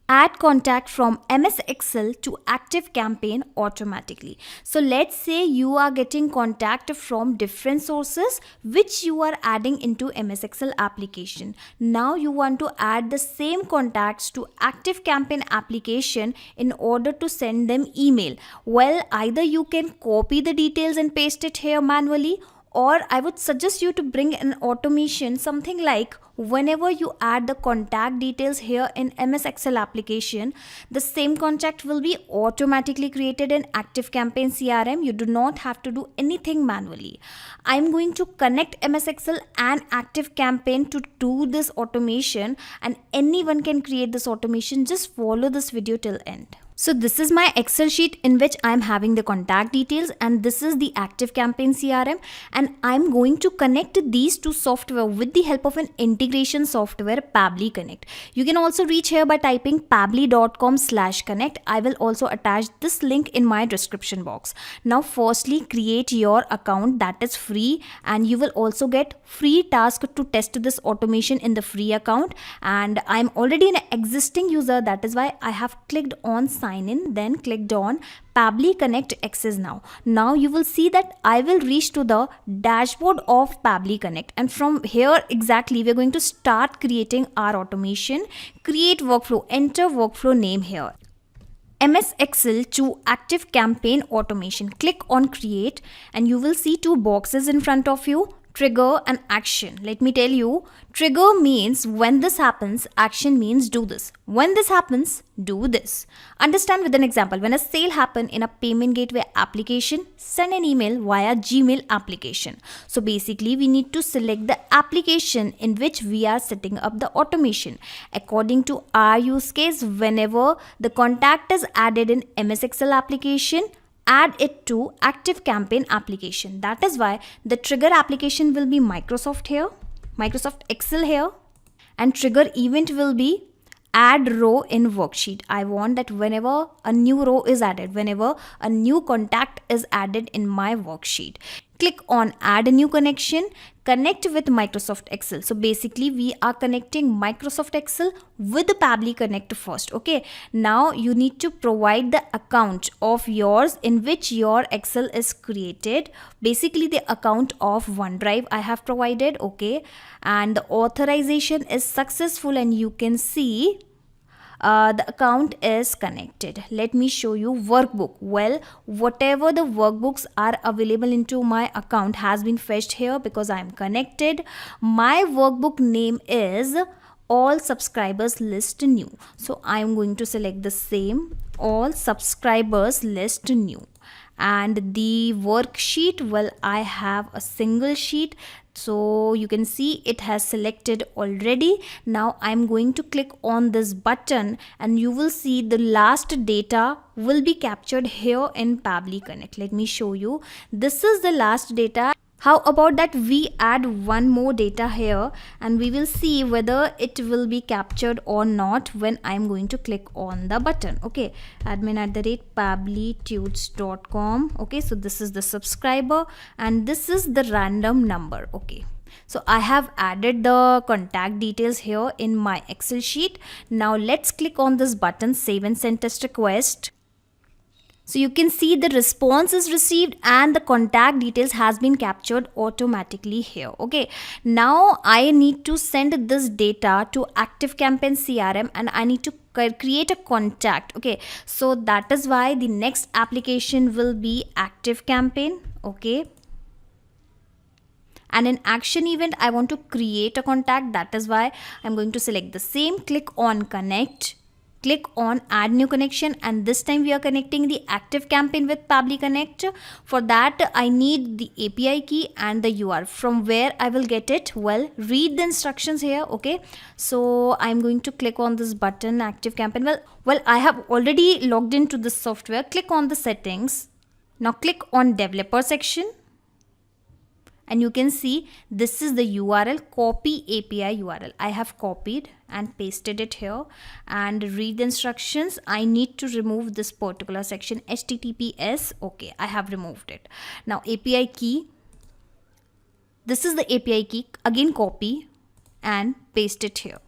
add contact from MS Excel to ActiveCampaign automatically. So let's say you are getting contact from different sources which you are adding into MS Excel application. Now you want to add the same contacts to ActiveCampaign application in order to send them email. Well, either you can copy the details and paste it here manually, or I would suggest you to bring an automation, something like whenever you add the contact details here in MS Excel application, the same contact will be automatically created in ActiveCampaign CRM. You do not have to do anything manually. I'm going to connect MS Excel and ActiveCampaign to do this automation, and anyone can create this automation. Just follow this video till end. So this is my Excel sheet in which I'm having the contact details, and this is the ActiveCampaign CRM, and I'm going to connect these two software with the help of an integration software, Pabbly Connect. You can also reach here by typing pabbly.com/connect. I will also attach this link in my description box. Now firstly, create your account, that is free, and you will also get free task to test this automation in the free account. And I'm already an existing user, that is why I have clicked on sign in, then clicked on Pabbly Connect Access now. Now you will see that I will reach to the dashboard of Pabbly Connect, and from here exactly we are going to start creating our automation. Create workflow, enter workflow name here. MS Excel to ActiveCampaign automation. Click on create, and you will see two boxes in front of you. Trigger and action. Let me tell you, trigger means when this happens, action means do this. When this happens, do this. Understand with an example. When a sale happens in a payment gateway application, send an email via Gmail application. So basically we need to select the application in which we are setting up the automation. According to our use case, whenever the contact is added in MS Excel application, add it to ActiveCampaign application. That is why the trigger application will be Microsoft here, Microsoft Excel here, and trigger event will be add row in worksheet. I want that whenever a new row is added, whenever a new contact is added in my worksheet, click on add a new connection, connect with Microsoft Excel. So basically we are connecting Microsoft Excel with the Pabbly Connect first. Okay, now you need to provide the account of yours in which your Excel is created. Basically the account of OneDrive I have provided. Okay, and the authorization is successful, and you can see the account is connected. Let me show you workbook. Well, whatever the workbooks are available into my account has been fetched here because I am connected. My workbook name is all subscribers list new. So I am going to select the same, all subscribers list new. And the worksheet, well, I have a single sheet, so you can see it has selected already. Now I'm going to click on this button, and you will see the last data will be captured here in Pabbly Connect. Let me show you. This is the last data. How about that we add one more data here, and we will see whether it will be captured or not when I'm going to click on the button. Okay, admin@pabblytudes.com. okay, so this is the subscriber and this is the random number. Okay, so I have added the contact details here in my Excel sheet. Now let's click on this button, save and send test request. So you can see the response is received and the contact details has been captured automatically here. Okay, now I need to send this data to ActiveCampaign CRM, and I need to create a contact. Okay, so that is why the next application will be ActiveCampaign. Okay, and in action event I want to create a contact. That is why I'm going to select the same, click on connect, click on add new connection, and this time we are connecting the ActiveCampaign with Pabbly Connect. For that I need the API key and the URL. From where I will get it? Well, read the instructions here. Okay, so I'm going to click on this button, ActiveCampaign. Well, I have already logged into this software. Click on the settings. Now click on developer section, and you can see this is the URL, copy API URL. I have copied and pasted it here, and read the instructions. I need to remove this particular section, HTTPS. Okay, I have removed it. Now API key, this is the API key, again copy and paste it here.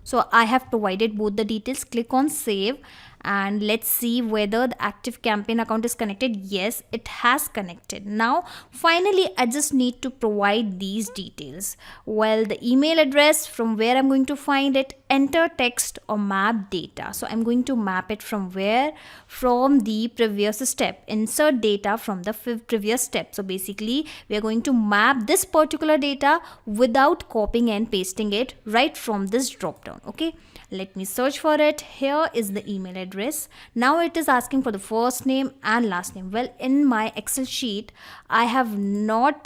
So I have provided both the details. Click on save and let's see whether the ActiveCampaign account is connected. Yes, it has connected. Now finally I just need to provide these details. Well, the email address, from where I'm going to find it, enter text or map data. So I'm going to map it from where? From the previous step. Insert data from the previous step. So basically we are going to map this particular data without copying and pasting it right from this drop down. Okay, let me search for it. Here is the email address. Now it is asking for the first name and last name. Well, in my Excel sheet I have not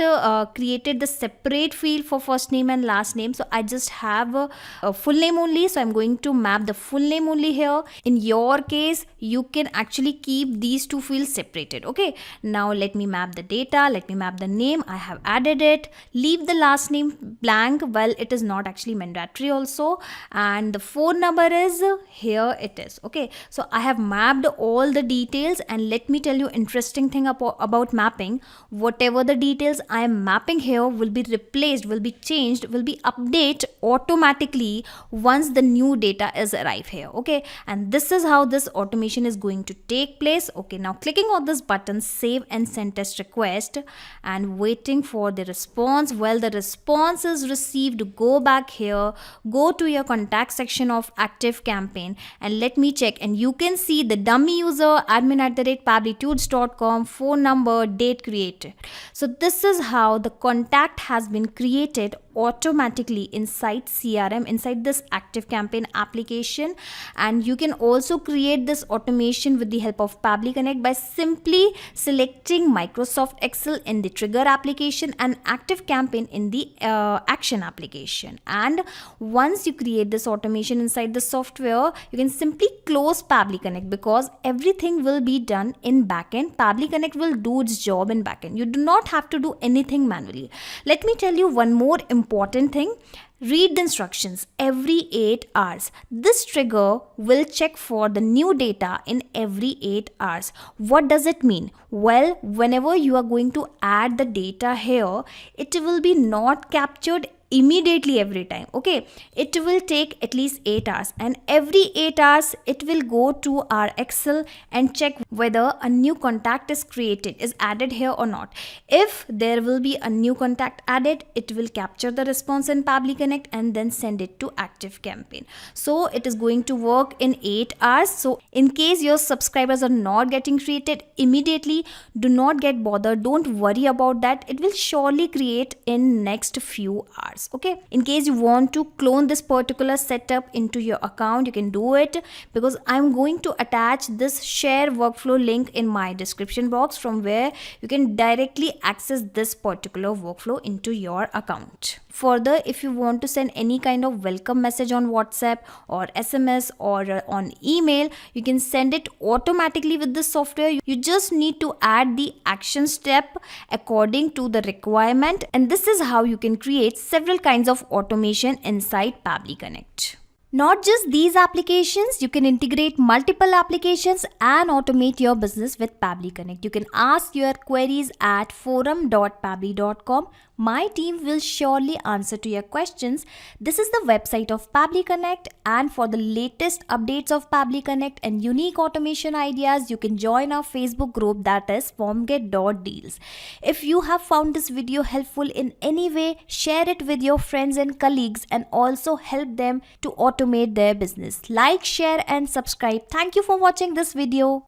created the separate field for first name and last name, so I just have a full name only. So I'm going to map the full name only here. In your case you can actually keep these two fields separated. Okay, now let me map the data. Let me map the name. I have added it. Leave the last name blank. Well, it is not actually mandatory also. And the phone number is here, it is. Okay, so I have mapped all the details, and let me tell you interesting thing about mapping. Whatever the details I am mapping here will be replaced, will be changed, will be updated automatically once the new data is arrive here. Okay, and this is how this automation is going to take place. Okay, now clicking on this button, save and send test request, and waiting for the response. Well, the response is received. Go back here, go to your contact section of ActiveCampaign, and let me check, and you can see the dummy user admin@pabblytudes.com, phone number, date created. So this is how the contact has been created automatically inside CRM, inside this ActiveCampaign application. And you can also create this automation with the help of Pabbly Connect by simply selecting Microsoft Excel in the trigger application and ActiveCampaign in the action application. And once you create this automation inside the software, you can simply close Pabbly Connect, because everything will be done in backend. Pabbly Connect will do its job in backend. You do not have to do anything manually. Let me tell you one more important thing. Read the instructions every 8 hours. This trigger will check for the new data in every 8 hours. What does it mean? Well, whenever you are going to add the data here, it will be not captured immediately every time. Okay, it will take at least 8 hours, and every 8 hours it will go to our Excel and check whether a new contact is created, is added here or not. If there will be a new contact added, it will capture the response in Pabbly Connect and then send it to ActiveCampaign. So it is going to work in 8 hours. So in case your subscribers are not getting created immediately, do not get bothered, don't worry about that. It will surely create in next few hours. Okay, in case you want to clone this particular setup into your account, you can do it, because I'm going to attach this share workflow link in my description box, from where you can directly access this particular workflow into your account. Further, if you want to send any kind of welcome message on WhatsApp or SMS or on email, you can send it automatically with this software. You just need to add the action step according to the requirement, and this is how you can create several kinds of automation inside Pabbly Connect. Not just these applications, you can integrate multiple applications and automate your business with Pabbly Connect. You can ask your queries at forum.pabbly.com. My team will surely answer to your questions. This is the website of Pabbly Connect, and for the latest updates of Pabbly Connect and unique automation ideas, you can join our Facebook group, that is formget.deals. If you have found this video helpful in any way, share it with your friends and colleagues, and also help them to automate their business. Like, share and subscribe. Thank you for watching this video.